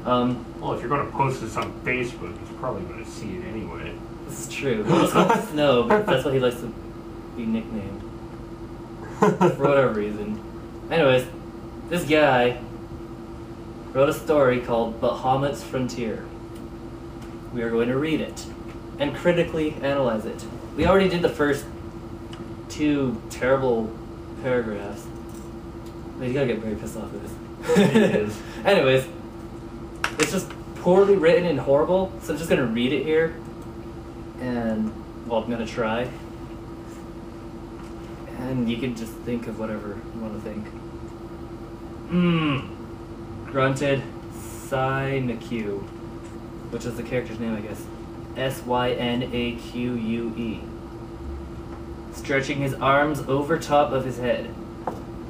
Well, if you're going to post this on Facebook, he's probably going to see it anyway. This is true. He just wants to know, but that's why he likes to be nicknamed. For whatever reason. Anyways, this guy wrote a story called Bahamut's Frontier. We are going to read it and critically analyze it. We already did the first 2 terrible paragraphs. You gotta get very pissed off with this. It is. Anyways, it's just poorly written and horrible, so I'm just gonna read it here. And, well, I'm gonna try. And you can just think of whatever you want to think. Grunted Synaque, which is the character's name, I guess. Synaque. Stretching his arms over top of his head.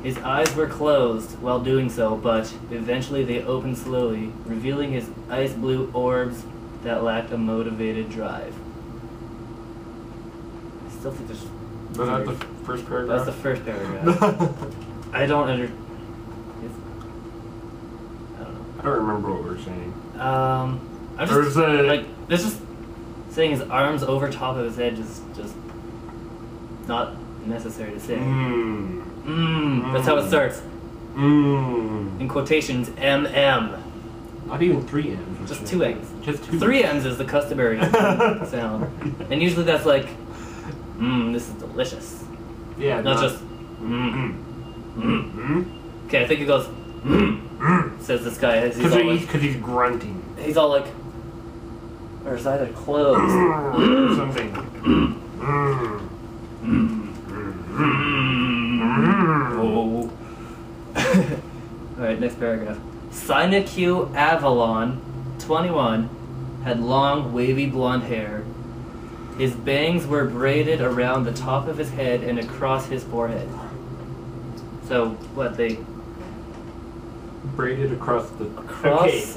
His eyes were closed while doing so, but eventually they opened slowly, revealing his ice blue orbs that lacked a motivated drive. I still think there's... Was that the first paragraph? That's the first paragraph. I don't know. I don't remember what we were saying. I'm just like this is saying his arms over top of his head just not necessary to say. That's how it starts. In quotations, MM. Not even 3 M's. Just 2 M's. Just 2. 3 M's is the customary sound, and usually that's like, this is delicious. Yeah. Not just Okay, I think it goes says this guy. Because he's grunting. He's all like, or his eyes are closed. Or something. Oh. Alright, next paragraph. Synaque Avalon, 21, had long, wavy blonde hair. His bangs were braided around the top of his head and across his forehead. So, what, they... Braided across the...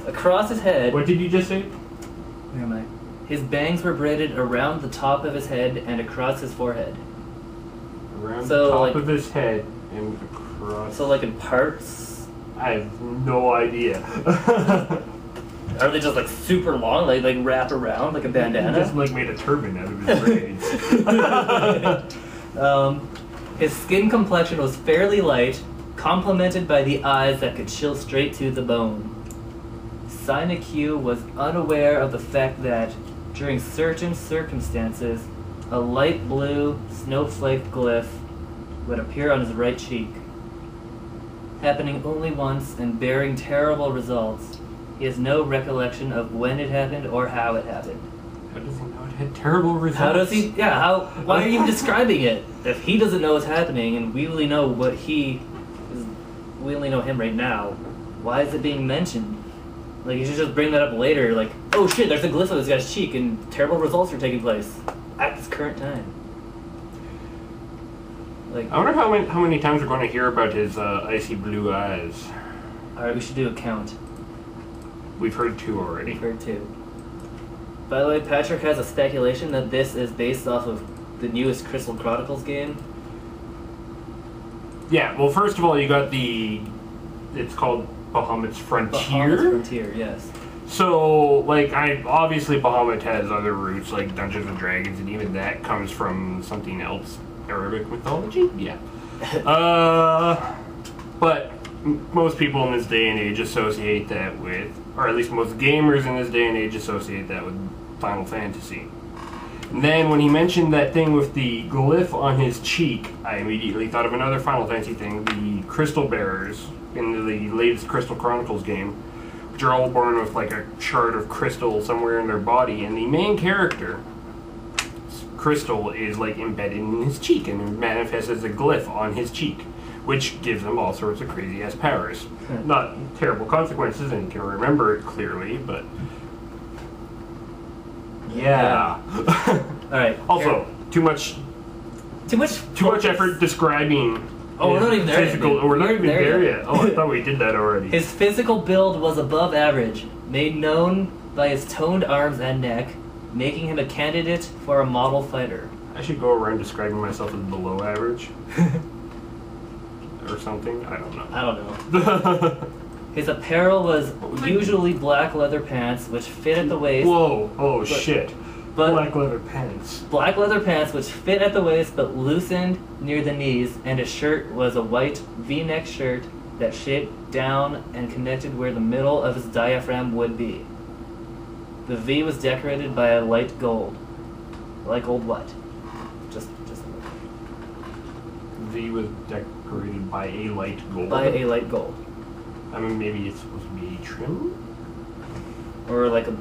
Across his head. What did you just say? Where am I? His bangs were braided around the top of his head and across his forehead. Around the top of his head and across... So, like, in parts? I have no idea. Are they just, like, super long? Like wrapped around like a bandana? He just, like, made a turban out of his braids. His skin complexion was fairly light, complemented by the eyes that could chill straight to the bone. Synaque was unaware of the fact that, during certain circumstances, a light blue snowflake glyph would appear on his right cheek. Happening only once and bearing terrible results, he has no recollection of when it happened or how it happened. How does he know it had terrible results? How does he? Yeah. Why are you even describing it? If he doesn't know what's happening, and we only know we only know him right now. Why is it being mentioned? Like, you should just bring that up later. Like, oh shit, there's a glyph on this guy's cheek, and terrible results are taking place at this current time. Like, I wonder how many times we're going to hear about his icy blue eyes. All right, we should do a count. We've heard 2 already. We've heard 2. By the way, Patrick has a speculation that this is based off of the newest Crystal Chronicles game. Yeah, well, first of all, you got it's called Bahamut's Frontier. Bahamut's Frontier, yes. So, like, obviously Bahamut has other roots, like Dungeons and Dragons, and even that comes from something else. Arabic mythology? Yeah. But most people in this day and age associate that with, or at least most gamers in this day and age associate that with Final Fantasy. And then when he mentioned that thing with the glyph on his cheek, I immediately thought of another Final Fantasy thing, the Crystal Bearers in the latest Crystal Chronicles game, which are all born with like a shard of crystal somewhere in their body, and the main character, crystal, is like embedded in his cheek and manifests as a glyph on his cheek, which gives him all sorts of crazy ass powers. Not terrible consequences, and you can remember it clearly, but yeah. Alright. Also, too much effort describing. Oh, we're not even there physical. yet. We're not even there yet. Oh, I thought we did that already. His physical build was above average, made known by his toned arms and neck, making him a candidate for a model fighter. I should go around describing myself as below average. Or something. I don't know. His apparel was usually black leather pants, which fit at the waist. Whoa! Oh shit! But Black leather pants. black leather pants, which fit at the waist but loosened near the knees, and his shirt was a white V-neck shirt that shaped down and connected where the middle of his diaphragm would be. The V was decorated by a light gold. Light gold what? Just V was decorated by a light gold. by a light gold. I mean, maybe it's supposed to be trim? Or like a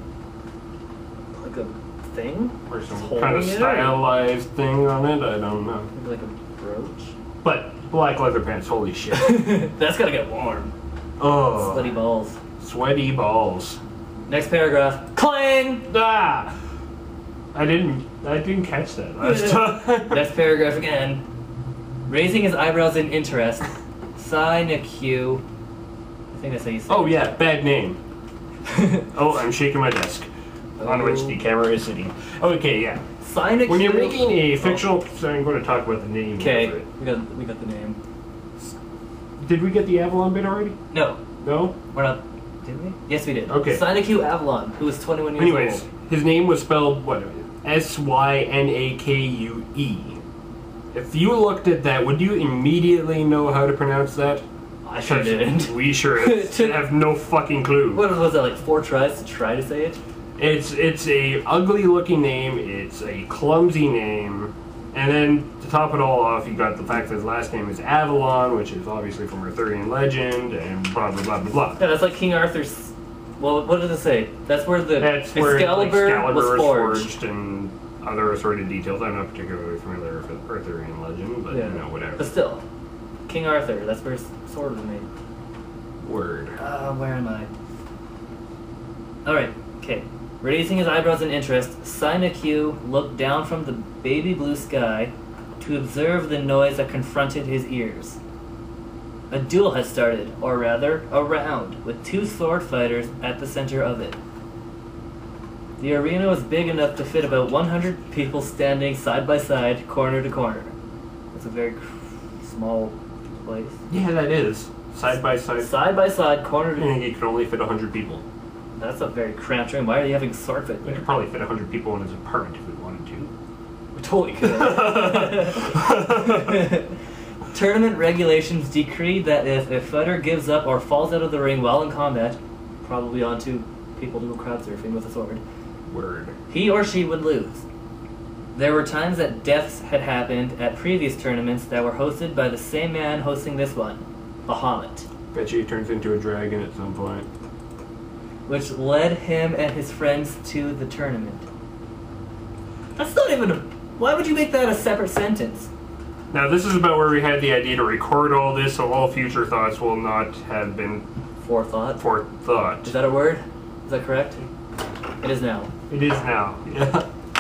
thing? Or some Holding kind of it, or- stylized thing on it? I don't know. Maybe like a brooch? But black leather pants, holy shit. That's gotta get warm. Oh. Sweaty balls. Sweaty balls. Next paragraph. Clang! Ah! I didn't catch that last time. Next paragraph again. Raising his eyebrows in interest, Sinecue. I think that's how you say Oh it. yeah, bad name. Oh, I'm shaking my desk. On which the camera is sitting. Okay, yeah. Sinecue. When you're making a fictional... So I'm going to talk about the name. Okay, of it. we got the name. Did we get the Avalon bit already? No, No? we're not. Did we? Yes, we did. Okay. Sinecue Avalon, who was 21 years Anyways, old. his name was spelled, what? Synakue. If you looked at that, would you immediately know how to pronounce that? I sure didn't. We sure have no fucking clue. What was that, like 4 tries to try to say it? It's a ugly looking name, it's a clumsy name, and then to top it all off, you got the fact that his last name is Avalon, which is obviously from Arthurian legend, and blah blah blah blah blah. Yeah, that's like King Arthur's. Well, what does it say? That's where the Excalibur, was forged. and other assorted details. I'm not particularly familiar with Arthurian legend, but Yeah. you know, whatever. But still, King Arthur. That's where his sword was made. Word. Where am I? All right. Okay. Raising his eyebrows in interest, Sinecue looked down from the baby blue sky to observe the noise that confronted his ears. A duel had started, or rather, a round, with 2 sword fighters at the center of it. The arena was big enough to fit about 100 people standing side by side, corner to corner. It's a very small place. Yeah, that is. Side by side. Side by side, corner I to think it could only fit 100 people. That's a very cramped room. Why are you having a sword fight We there? could probably fit 100 people in his apartment if we wanted to. We totally could. Tournament regulations decreed that if a fighter gives up or falls out of the ring while in combat, probably onto people to go crowd surfing with a sword, Word. he or she would lose. There were times that deaths had happened at previous tournaments that were hosted by the same man hosting this one, Bahamut, Bet you he turns into a dragon at some point. which led him and his friends to the tournament. That's not even a... Why would you make that a separate sentence? Now, this is about where we had the idea to record all this, so all future thoughts will not have been Forethought? forethought. Is that a word? Is that correct? It is now. It is now. Yeah.